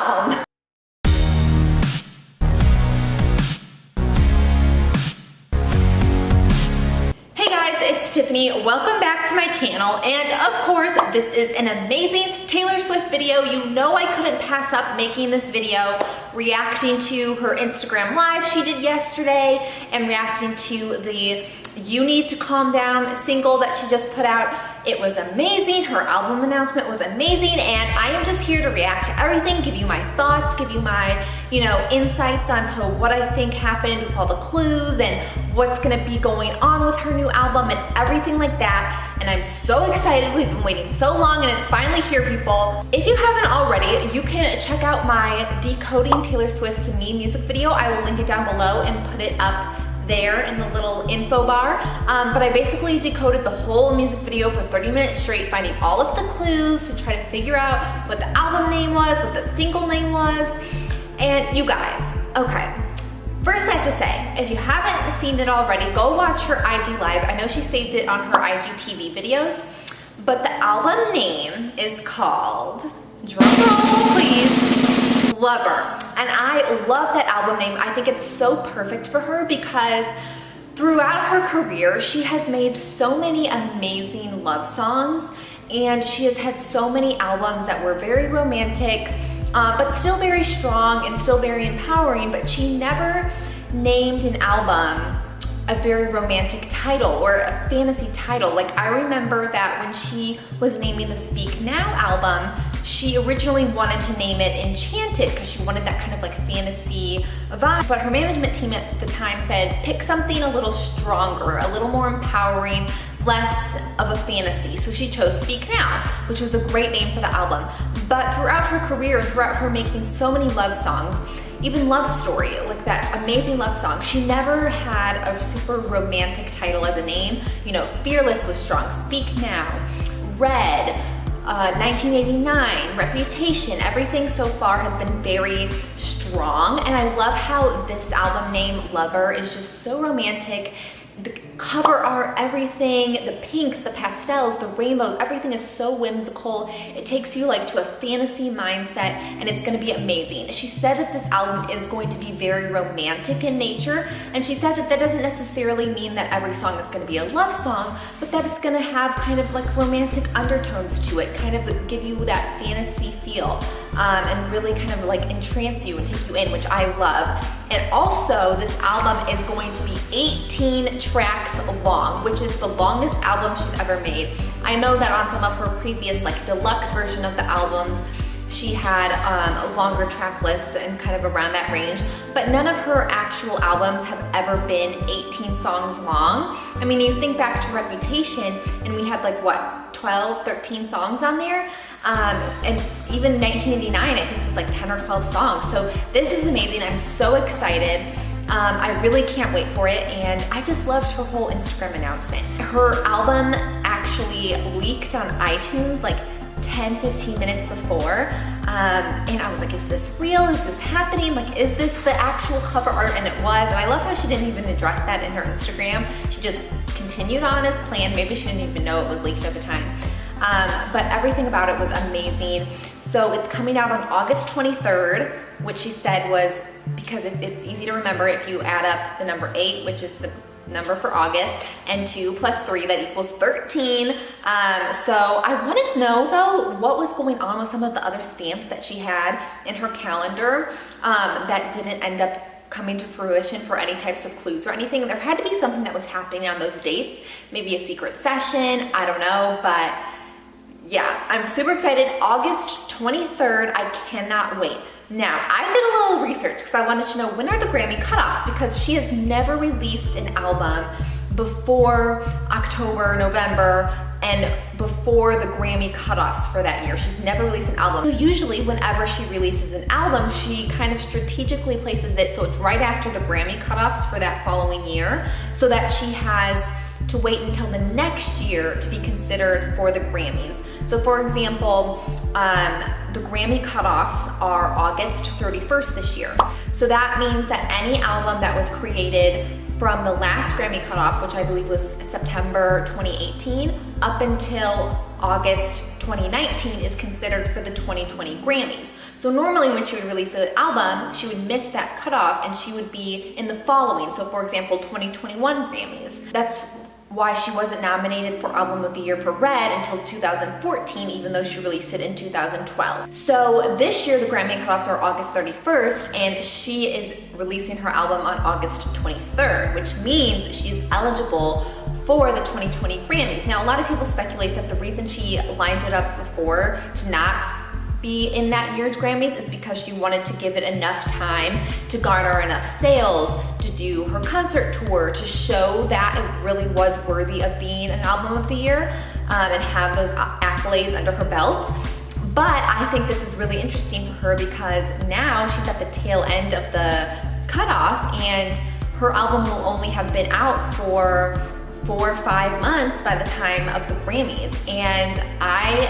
album. Hey guys, it's Tiffany. Welcome back to my channel, and of course, this is an amazing Taylor Swift video. You know I couldn't pass up making this video, reacting to her Instagram Live she did yesterday, and reacting to the You Need to Calm Down single that she just put out. It was amazing. Her album announcement was amazing, and I am just here to react to everything, give you my thoughts, give you my, insights onto what I think happened with all the clues and what's gonna be going on with her new album and everything like that. And I'm so excited. We've been waiting so long and it's finally here, people. If you haven't already, you can check out my Decoding Taylor Swift's Me music video. I will link it down below and put it up there in the little info bar. But I basically decoded the whole music video for 30 minutes straight, finding all of the clues to try to figure out what the album name was, what the single name was. And you guys, okay. First I have to say, if you haven't seen it already, go watch her IG Live. I know she saved it on her IGTV videos, but the album name is called, drum roll please, Lover. And I love that album name. I think it's so perfect for her because throughout her career, she has made so many amazing love songs, and she has had so many albums that were very romantic, but still very strong and still very empowering, but she never named an album a very romantic title or a fantasy title. Like, I remember that when she was naming the Speak Now album, she originally wanted to name it Enchanted because she wanted that kind of like fantasy vibe, but her management team at the time said, pick something a little stronger, a little more empowering, less of a fantasy. So she chose Speak Now, which was a great name for the album. But throughout her career, throughout her making so many love songs, even Love Story, like that amazing love song, she never had a super romantic title as a name. Fearless was strong, Speak Now, Red, 1989, Reputation, everything so far has been very strong. And I love how this album name, Lover, is just so romantic. The cover art, everything, the pinks, the pastels, the rainbows, everything is so whimsical. It takes you like to a fantasy mindset, and it's gonna be amazing. She said that this album is going to be very romantic in nature, and she said that that doesn't necessarily mean that every song is gonna be a love song, but that it's gonna have kind of like romantic undertones to it, kind of give you that fantasy feel, and really kind of like entrance you and take you in, which I love. And also, this album is going to be 18 tracks long, which is the longest album she's ever made. I know that on some of her previous like deluxe version of the albums, she had a longer track lists and kind of around that range, but none of her actual albums have ever been 18 songs long. I mean, you think back to Reputation, and we had like, what, 12, 13 songs on there? And even 1989, I think it was like 10 or 12 songs. So this is amazing. I'm so excited. I really can't wait for it, and I just loved her whole Instagram announcement. Her album actually leaked on iTunes like 10-15 minutes before, and I was like, is this real? Is this happening? Like, is this the actual cover art? And it was. And I love how she didn't even address that in her Instagram. She just continued on as planned. Maybe she didn't even know it was leaked at the time. But everything about it was amazing. So it's coming out on August 23rd, which she said was, because it's easy to remember if you add up the number 8, which is the number for August, and 2 plus 3, that equals 13. So I want to know though, what was going on with some of the other stamps that she had in her calendar that didn't end up coming to fruition for any types of clues or anything. There had to be something that was happening on those dates, maybe a secret session, I don't know, but yeah, I'm super excited. August 23rd, I cannot wait. Now, I did a little research because I wanted to know, when are the Grammy cutoffs, because she has never released an album before October, November, and before the Grammy cutoffs for that year. She's never released an album. So usually whenever she releases an album, she kind of strategically places it so it's right after the Grammy cutoffs for that following year, so that she has to wait until the next year to be considered for the Grammys. So for example, the Grammy cutoffs are August 31st this year. So that means that any album that was created from the last Grammy cutoff, which I believe was September 2018, up until August 2019 is considered for the 2020 Grammys. So normally when she would release an album, she would miss that cutoff and she would be in the following. So for example, 2021 Grammys. That's why she wasn't nominated for Album of the Year for Red until 2014, even though she released it in 2012. So this year the Grammy cutoffs are August 31st, and she is releasing her album on August 23rd, which means she's eligible for the 2020 Grammys. Now, a lot of people speculate that the reason she lined it up before to not be in that year's Grammys is because she wanted to give it enough time to garner enough sales to do her concert tour, to show that it really was worthy of being an Album of the Year, and have those accolades under her belt. But I think this is really interesting for her because now she's at the tail end of the cutoff and her album will only have been out for 4 or 5 months by the time of the Grammys. And I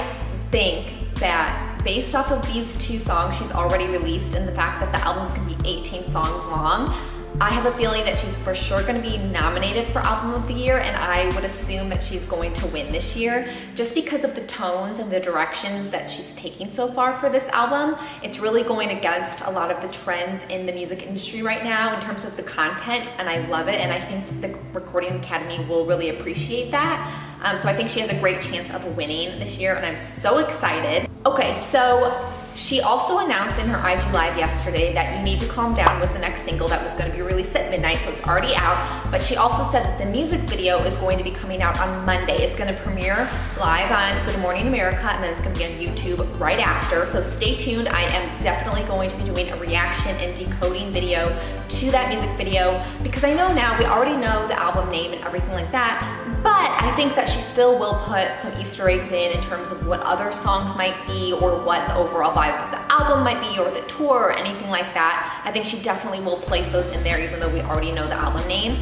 think that based off of these 2 songs she's already released and the fact that the album's gonna be 18 songs long, I have a feeling that she's for sure gonna be nominated for Album of the Year, and I would assume that she's going to win this year just because of the tones and the directions that she's taking so far for this album. It's really going against a lot of the trends in the music industry right now in terms of the content, and I love it, and I think the Recording Academy will really appreciate that. So I think she has a great chance of winning this year, and I'm so excited. Okay, so she also announced in her IG Live yesterday that You Need to Calm Down was the next single that was going to be released at midnight, so it's already out. But she also said that the music video is going to be coming out on Monday. It's going to premiere live on Good Morning America, and then it's going to be on YouTube right after. So stay tuned. I am definitely going to be doing a reaction and decoding video to that music video because I know now we already know the album name and everything like that. But I think that she still will put some Easter eggs in terms of what other songs might be or what the overall vibe of the album might be or the tour or anything like that. I think she definitely will place those in there even though we already know the album name.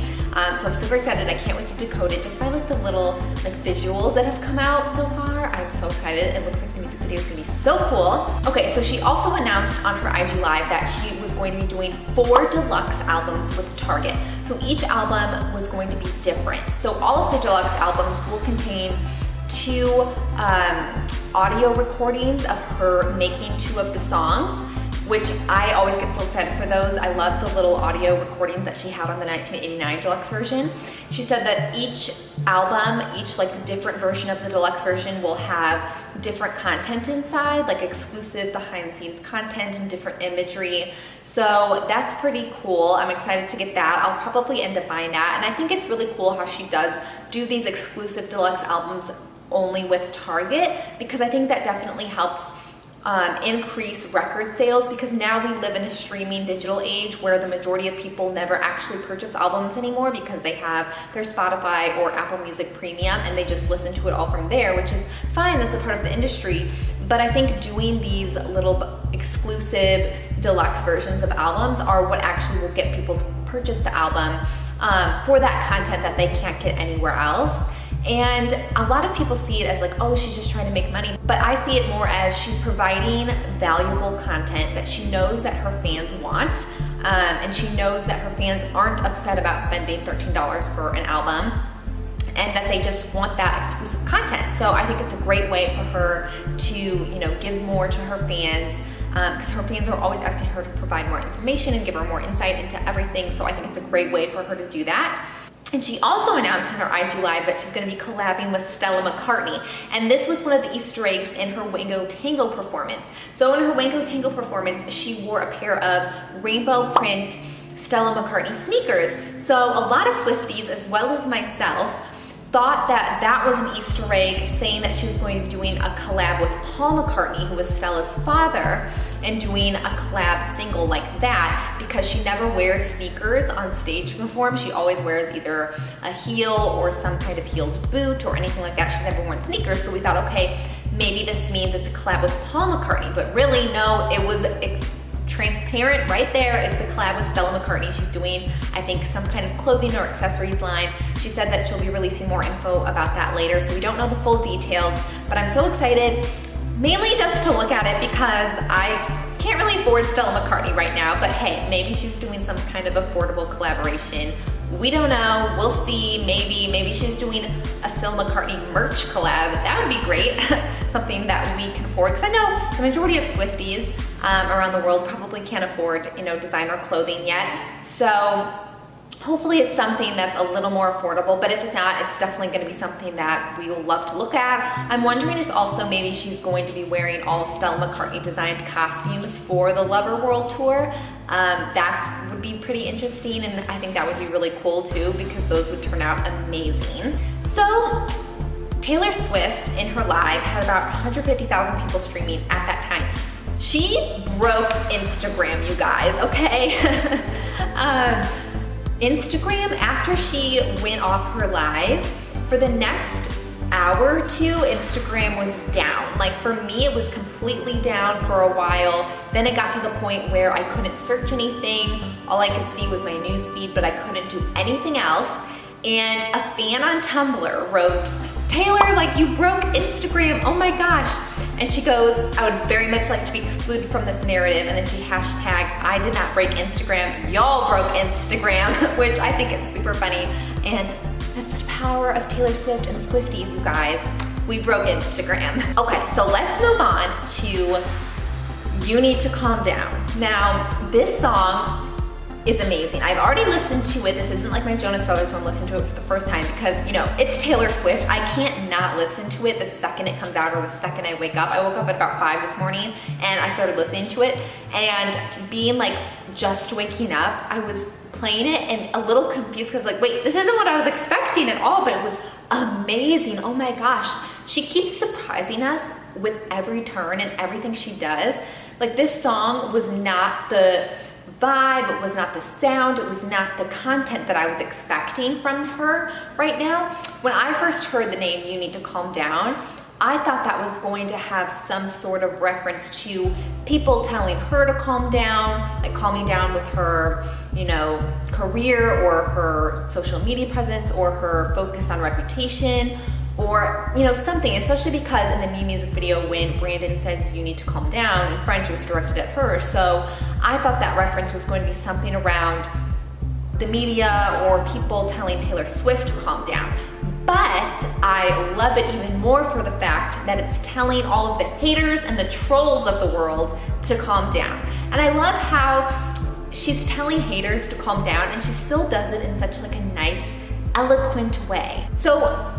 So I'm super excited. I can't wait to decode it just by like the little like visuals that have come out so far. I'm so excited. It looks like the music video is gonna be so cool. Okay, so she also announced on her IG Live that she was going to be doing 4 deluxe albums with Target. So each album was going to be different. So all of the deluxe albums will contain 2 audio recordings of her making 2 of the songs, which I always get so excited for those. I love the little audio recordings that she had on the 1989 deluxe version. She said that each album, each like different version of the deluxe version will have different content inside, like exclusive behind the scenes content and different imagery. So that's pretty cool. I'm excited to get that. I'll probably end up buying that. And I think it's really cool how she does do these exclusive deluxe albums only with Target, because I think that definitely helps increase record sales, because now we live in a streaming digital age where the majority of people never actually purchase albums anymore because they have their Spotify or Apple Music Premium and they just listen to it all from there, which is fine, that's a part of the industry. But I think doing these little exclusive deluxe versions of albums are what actually will get people to purchase the album for that content that they can't get anywhere else. And a lot of people see it as like, oh, she's just trying to make money. But I see it more as she's providing valuable content that she knows that her fans want. And she knows that her fans aren't upset about spending $13 for an album and that they just want that exclusive content. So I think it's a great way for her to, you know, give more to her fans, because her fans are always asking her to provide more information and give her more insight into everything. So I think it's a great way for her to do that. And she also announced in her IG Live that she's going to be collabing with Stella McCartney. And this was one of the Easter eggs in her Wango Tango performance. So in her Wango Tango performance, she wore a pair of rainbow print Stella McCartney sneakers. So a lot of Swifties, as well as myself, thought that that was an Easter egg saying that she was going to be doing a collab with Paul McCartney, who was Stella's father, and doing a collab single like that, because she never wears sneakers on stage to perform. She always wears either a heel or some kind of heeled boot or anything like that. She's never worn sneakers, so we thought, okay, maybe this means it's a collab with Paul McCartney, but really, no, it was transparent right there. It's a collab with Stella McCartney. She's doing, I think, some kind of clothing or accessories line. She said that she'll be releasing more info about that later, so we don't know the full details, but I'm so excited, mainly just to look at it because I can't really afford Stella McCartney right now, but hey, maybe she's doing some kind of affordable collaboration We don't know, we'll see, maybe she's doing a Still McCartney merch collab. That would be great, something that we can afford, because I know the majority of Swifties around the world probably can't afford, you know, designer clothing yet. So hopefully it's something that's a little more affordable, but if not, it's definitely gonna be something that we will love to look at. I'm wondering if also maybe she's going to be wearing all Stella McCartney designed costumes for the Lover World Tour. That would be pretty interesting, and I think that would be really cool too, because those would turn out amazing. So Taylor Swift in her live had about 150,000 people streaming at that time. She broke Instagram, you guys, okay? Instagram, after she went off her live, for the next hour or two, Instagram was down. Like for me, it was completely down for a while. Then it got to the point where I couldn't search anything. All I could see was my newsfeed, but I couldn't do anything else. And a fan on Tumblr wrote, "Taylor, like you broke Instagram, oh my gosh." And she goes, "I would very much like to be excluded from this narrative." And then she hashtagged, "I did not break Instagram, y'all broke Instagram," which I think is super funny. And that's the power of Taylor Swift and the Swifties, you guys. We broke Instagram. Okay, so let's move on to You Need to Calm Down. Now, this song is amazing. I've already listened to it. This isn't like my Jonas Brothers when I'm listening to it for the first time, because, you know, it's Taylor Swift. I can't not listen to it the second it comes out or the second I wake up. I woke up at about 5 this morning and I started listening to it, and being like just waking up, I was playing it and a little confused because like, wait, this isn't what I was expecting at all, but it was amazing. Oh my gosh. She keeps surprising us with every turn and everything she does. Like this song was not the vibe, it was not the sound, it was not the content that I was expecting from her right now. When I first heard the name You Need to Calm Down, I thought that was going to have some sort of reference to people telling her to calm down, like calming down with her, you know, career or her social media presence or her focus on reputation, or, you know, something, especially because in the Me music video when Brandon says you need to calm down in French, it was directed at her. So I thought that reference was going to be something around the media or people telling Taylor Swift to calm down. But I love it even more for the fact that it's telling all of the haters and the trolls of the world to calm down. And I love how she's telling haters to calm down and she still does it in such like a nice, eloquent way. So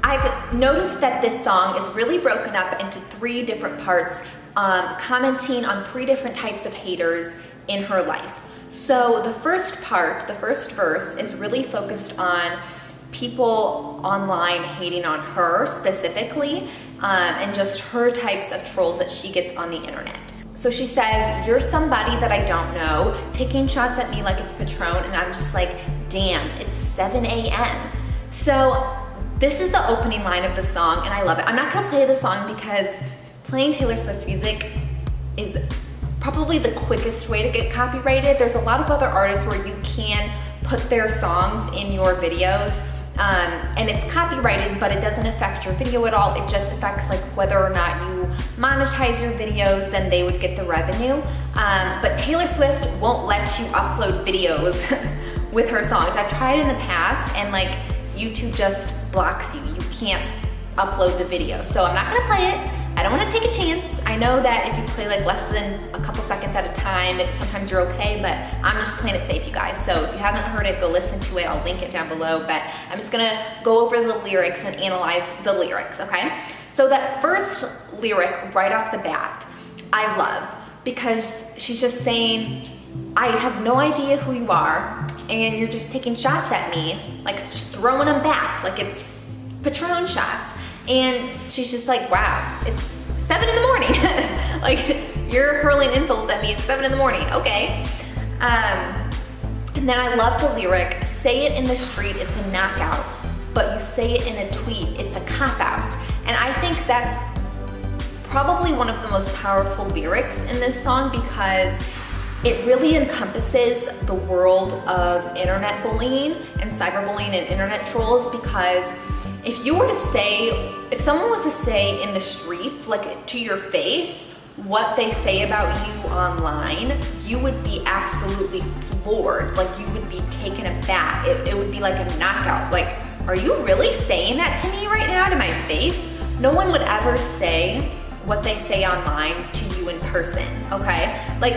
I've noticed that this song is really broken up into 3 different parts, commenting on 3 different types of haters in her life. So the first part, the first verse, is really focused on people online hating on her specifically, and just her types of trolls that she gets on the internet. So she says, "You're somebody that I don't know, taking shots at me like it's Patron," and I'm just like, damn, it's 7 a.m. So this is the opening line of the song, and I love it. I'm not gonna play the song because playing Taylor Swift music is probably the quickest way to get copyrighted. There's a lot of other artists where you can put their songs in your videos, and it's copyrighted, but it doesn't affect your video at all. It just affects like whether or not you monetize your videos, then they would get the revenue. But Taylor Swift won't let you upload videos with her songs. I've tried in the past, and like YouTube just blocks you. You can't upload the video. So I'm not gonna play it. I don't wanna take a chance. I know that if you play like less than a couple seconds at a time, sometimes you're okay, but I'm just playing it safe, you guys. So if you haven't heard it, go listen to it. I'll link it down below, but I'm just gonna go over the lyrics and analyze the lyrics, okay? So that first lyric right off the bat, I love, because she's just saying, I have no idea who you are, and you're just taking shots at me, like just throwing them back, like it's Patron shots. And she's just like, wow, it's 7 in the morning. Like, you're hurling insults at me at 7 in the morning, okay. And then I love the lyric, say it in the street, it's a knockout, but you say it in a tweet, it's a cop-out. And I think that's probably one of the most powerful lyrics in this song, because it really encompasses the world of internet bullying and cyberbullying and internet trolls. Because if you were to say, if someone was to say in the streets, like to your face, what they say about you online, you would be absolutely floored. Like, you would be taken aback. It would be like a knockout. Like, are you really saying that to me right now, to my face? No one would ever say what they say online to you in person, okay? Like,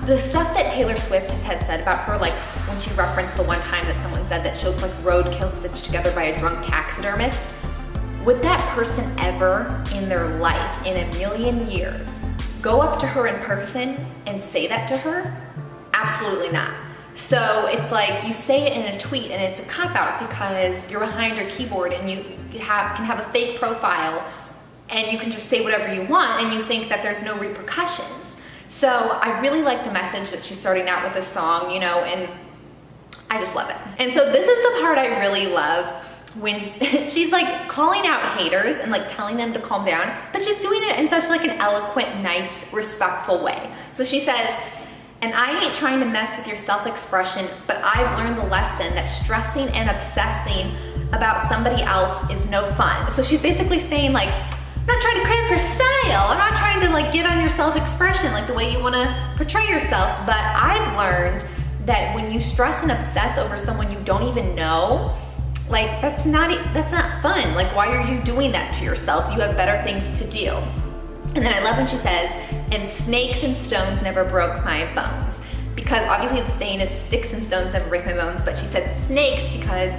the stuff that Taylor Swift had said about her, like when she referenced the one time that someone said that she looked like roadkill stitched together by a drunk taxidermist, would that person ever in their life, in a million years, go up to her in person and say that to her? Absolutely not. So it's like you say it in a tweet and it's a cop-out because you're behind your keyboard and you can have a fake profile and you can just say whatever you want and you think that there's no repercussions. So I really like the message that she's starting out with this song, you know, and I just love it. And so this is the part I really love, when she's like calling out haters and like telling them to calm down, but she's doing it in such like an eloquent, nice, respectful way. So she says, and I ain't trying to mess with your self-expression, but I've learned the lesson that stressing and obsessing about somebody else is no fun. So she's basically saying like, I'm not trying to cramp your style. I'm not trying to like get on your self-expression, like the way you wanna portray yourself, but I've learned that when you stress and obsess over someone you don't even know, like that's not fun. Like, why are you doing that to yourself? You have better things to do. And then I love when she says, and snakes and stones never broke my bones. Because obviously the saying is sticks and stones never break my bones, but she said snakes because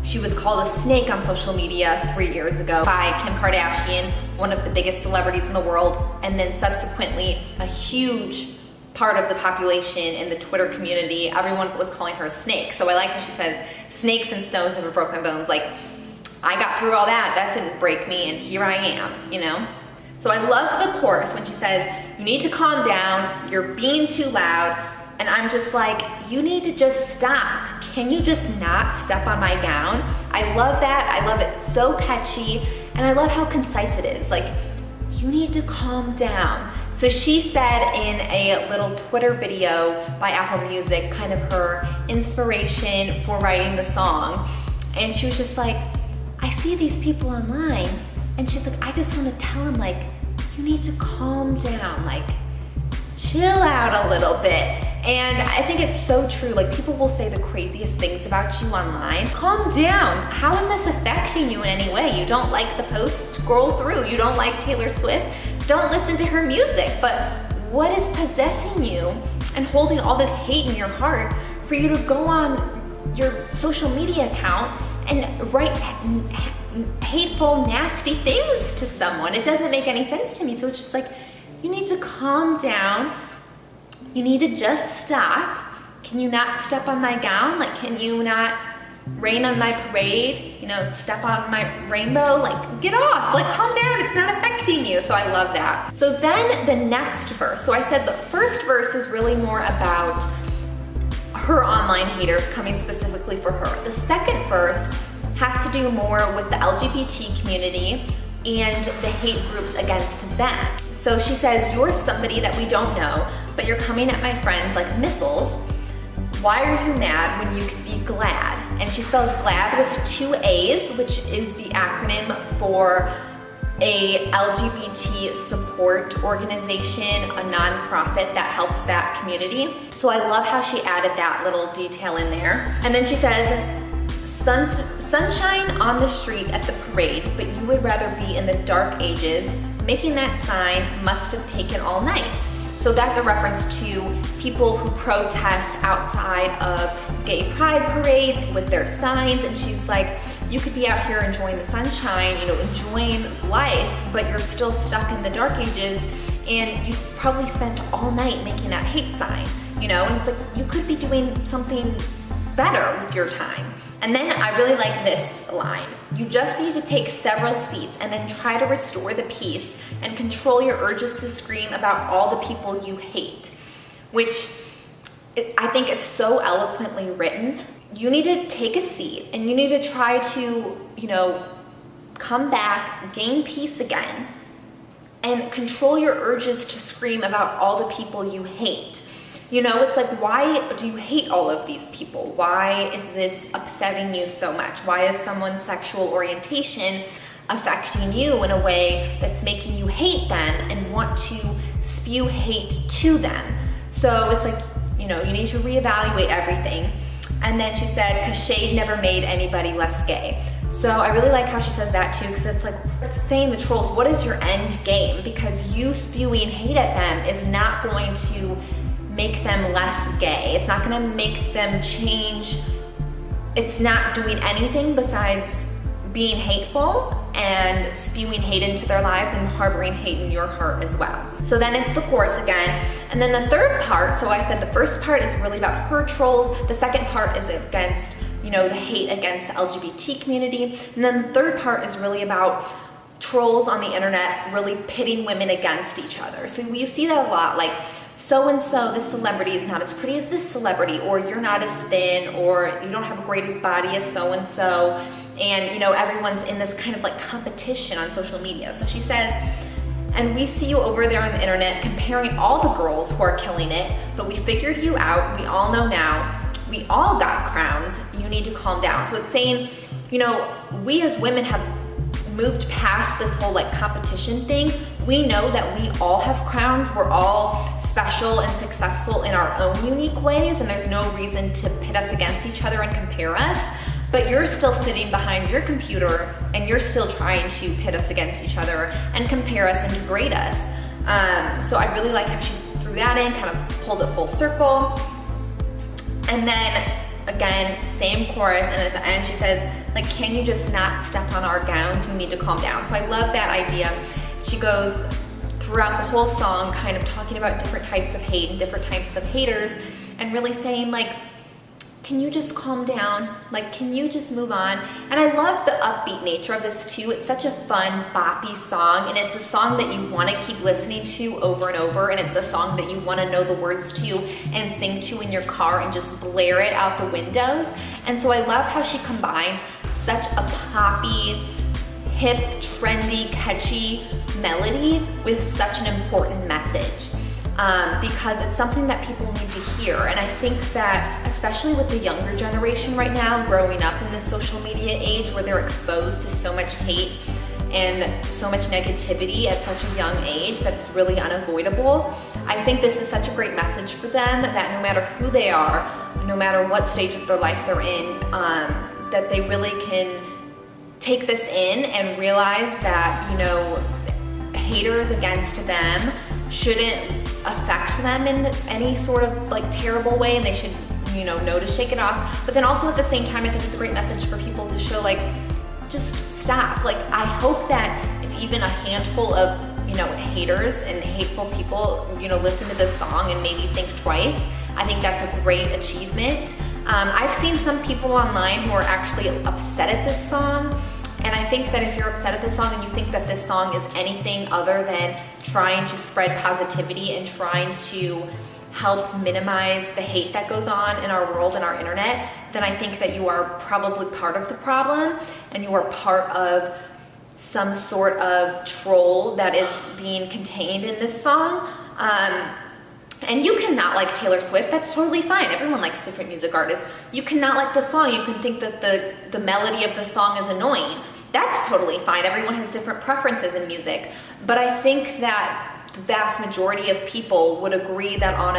she was called a snake on social media 3 years ago by Kim Kardashian, one of the biggest celebrities in the world, and then subsequently a huge part of the population in the Twitter community. Everyone was calling her a snake. So I like how she says, snakes and stones never broke my bones. Like, I got through all that. That didn't break me, and here I am, you know? So I love the chorus when she says, you need to calm down, you're being too loud, and I'm just like, you need to just stop. Can you just not step on my gown? I love that. I love it, so catchy, and I love how concise it is. Like, you need to calm down. So she said in a little Twitter video by Apple Music, kind of her inspiration for writing the song, and she was just like, I see these people online, and she's like, I just want to tell them, like, you need to calm down, like, chill out a little bit. And I think it's so true. Like, people will say the craziest things about you online. Calm down. How is this affecting you in any way? You don't like the post? Scroll through. You don't like Taylor Swift? Don't listen to her music. But what is possessing you and holding all this hate in your heart for you to go on your social media account and write hateful, nasty things to someone? It doesn't make any sense to me. So it's just like, you need to calm down. You need to just stop. Can you not step on my gown? Like, can you not rain on my parade? You know, step on my rainbow? Like, get off, like, calm down. It's not affecting you. So I love that. So then the next verse. So I said the first verse is really more about her online haters coming specifically for her. The second verse has to do more with the LGBT community and the hate groups against them. So she says, you're somebody that we don't know, but you're coming at my friends like missiles. Why are you mad when you could be glad? And she spells glad with 2 A's, which is the acronym for a LGBT support organization, a nonprofit that helps that community. So I love how she added that little detail in there. And then she says, sunshine on the street at the parade, but you would rather be in the dark ages. Making that sign must have taken all night. So that's a reference to people who protest outside of gay pride parades with their signs. And she's like, you could be out here enjoying the sunshine, you know, enjoying life, but you're still stuck in the dark ages, and you probably spent all night making that hate sign, you know? And it's like, you could be doing something better with your time. And then I really like this line. You just need to take several seats and then try to restore the peace and control your urges to scream about all the people you hate, which I think is so eloquently written. You need to take a seat and you need to try to, you know, come back, gain peace again, and control your urges to scream about all the people you hate. You know, it's like, why do you hate all of these people? Why is this upsetting you so much? Why is someone's sexual orientation affecting you in a way that's making you hate them and want to spew hate to them. So it's like, you know, you need to reevaluate everything. And then she said, because shade never made anybody less gay. So I really like how she says that too, because it's like, it's saying the trolls, what is your end game? Because you spewing hate at them is not going to make them less gay. It's not gonna make them change. It's not doing anything besides being hateful and spewing hate into their lives and harboring hate in your heart as well. So then it's the chorus again. And then the third part, so I said the first part is really about her trolls. The second part is against, you know, the hate against the LGBT community. And then the third part is really about trolls on the internet really pitting women against each other. So you see that a lot, like, so-and-so, this celebrity is not as pretty as this celebrity, or you're not as thin, or you don't have a great as body as so-and-so. And, you know, everyone's in this kind of like competition on social media. So she says, and we see you over there on the internet comparing all the girls who are killing it, but we figured you out. We all know now. We all got crowns. You need to calm down. So it's saying, you know, we as women have moved past this whole like competition thing. We know that we all have crowns. We're all special and successful in our own unique ways, and there's no reason to pit us against each other and compare us. But you're still sitting behind your computer and you're still trying to pit us against each other and compare us and degrade us. So I really like how she threw that in, kind of pulled it full circle. And then again, same chorus, and at the end she says, like, can you just not step on our gowns? You need to calm down. So I love that idea. She goes throughout the whole song kind of talking about different types of hate and different types of haters, and really saying like, can you just calm down? Like, can you just move on? And I love the upbeat nature of this too. It's such a fun, boppy song, and it's a song that you want to keep listening to over and over, and it's a song that you want to know the words to and sing to in your car and just blare it out the windows. And so I love how she combined such a poppy, hip, trendy, catchy melody with such an important message. Because it's something that people need to hear. And I think that especially with the younger generation right now, growing up in this social media age where they're exposed to so much hate and so much negativity at such a young age that it's really unavoidable, I think this is such a great message for them that no matter who they are, no matter what stage of their life they're in, that they really can take this in and realize that, you know, haters against them shouldn't affect them in any sort of like terrible way, and they should, you know to shake it off. But then also at the same time, I think it's a great message for people to show like, just stop. Like, I hope that if even a handful of, you know, haters and hateful people, you know, listen to this song and maybe think twice, I think that's a great achievement. I've seen some people online who are actually upset at this song. And I think that if you're upset at this song and you think that this song is anything other than trying to spread positivity and trying to help minimize the hate that goes on in our world and our internet, then I think that you are probably part of the problem and you are part of some sort of troll that is being contained in this song. And you cannot like Taylor Swift, that's totally fine. Everyone likes different music artists. You cannot like the song. You can think that the melody of the song is annoying. That's totally fine. Everyone has different preferences in music. But I think that the vast majority of people would agree that on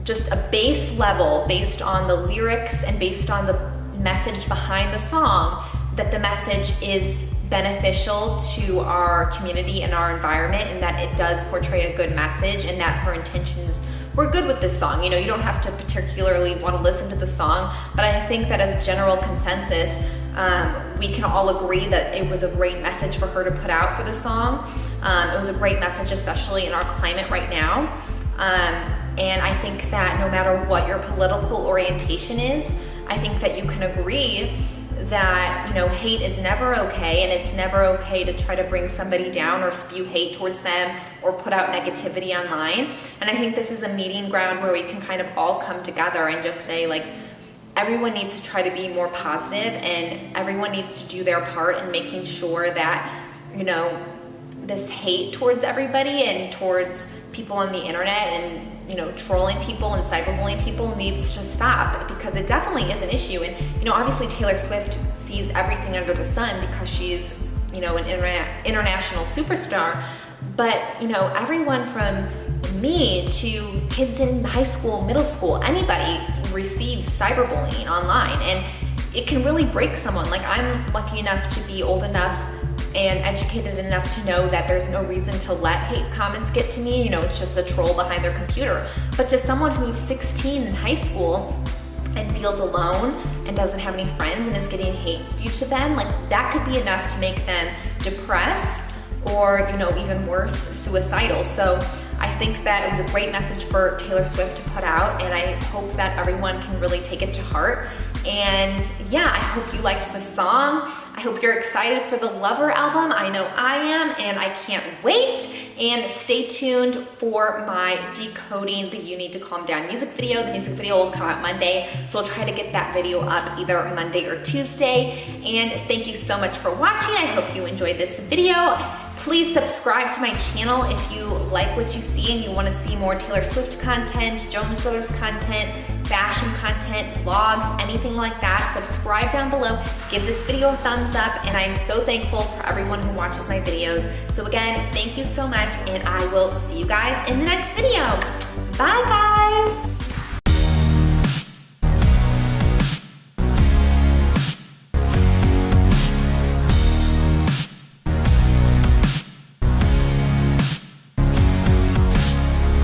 just a base level, based on the lyrics and based on the message behind the song, that the message is beneficial to our community and our environment, and that it does portray a good message, and that her intentions were good with this song. You know, you don't have to particularly want to listen to the song, but I think that as a general consensus, we can all agree that it was a great message for her to put out for the song. It was a great message, especially in our climate right now. And I think that no matter what your political orientation is, I think that you can agree that, you know, hate is never okay, and it's never okay to try to bring somebody down or spew hate towards them or put out negativity online. And I think this is a meeting ground where we can kind of all come together and just say, like, everyone needs to try to be more positive, and everyone needs to do their part in making sure that, you know, this hate towards everybody and towards people on the internet and, you know, trolling people and cyberbullying people needs to stop, because it definitely is an issue. And, you know, obviously Taylor Swift sees everything under the sun because she's you know, an international superstar. But, you know, everyone from me to kids in high school, middle school, anybody receives cyberbullying online, and it can really break someone. Like, I'm lucky enough to be old enough and educated enough to know that there's no reason to let hate comments get to me. You know, it's just a troll behind their computer. But to someone who's 16 in high school and feels alone and doesn't have any friends and is getting hate spewed to them, like, that could be enough to make them depressed or, you know, even worse, suicidal. So I think that it was a great message for Taylor Swift to put out, and I hope that everyone can really take it to heart. And yeah, I hope you liked the song. I hope you're excited for the Lover album. I know I am, and I can't wait. And stay tuned for my Decoding the You Need to Calm Down music video. The music video will come out Monday, so I'll try to get that video up either Monday or Tuesday. And thank you so much for watching. I hope you enjoyed this video. Please subscribe to my channel if you like what you see and you want to see more Taylor Swift content, Jonas Brothers content, fashion content, vlogs, anything like that. Subscribe down below, give this video a thumbs up, and I'm so thankful for everyone who watches my videos. So again, thank you so much, and I will see you guys in the next video. Bye guys.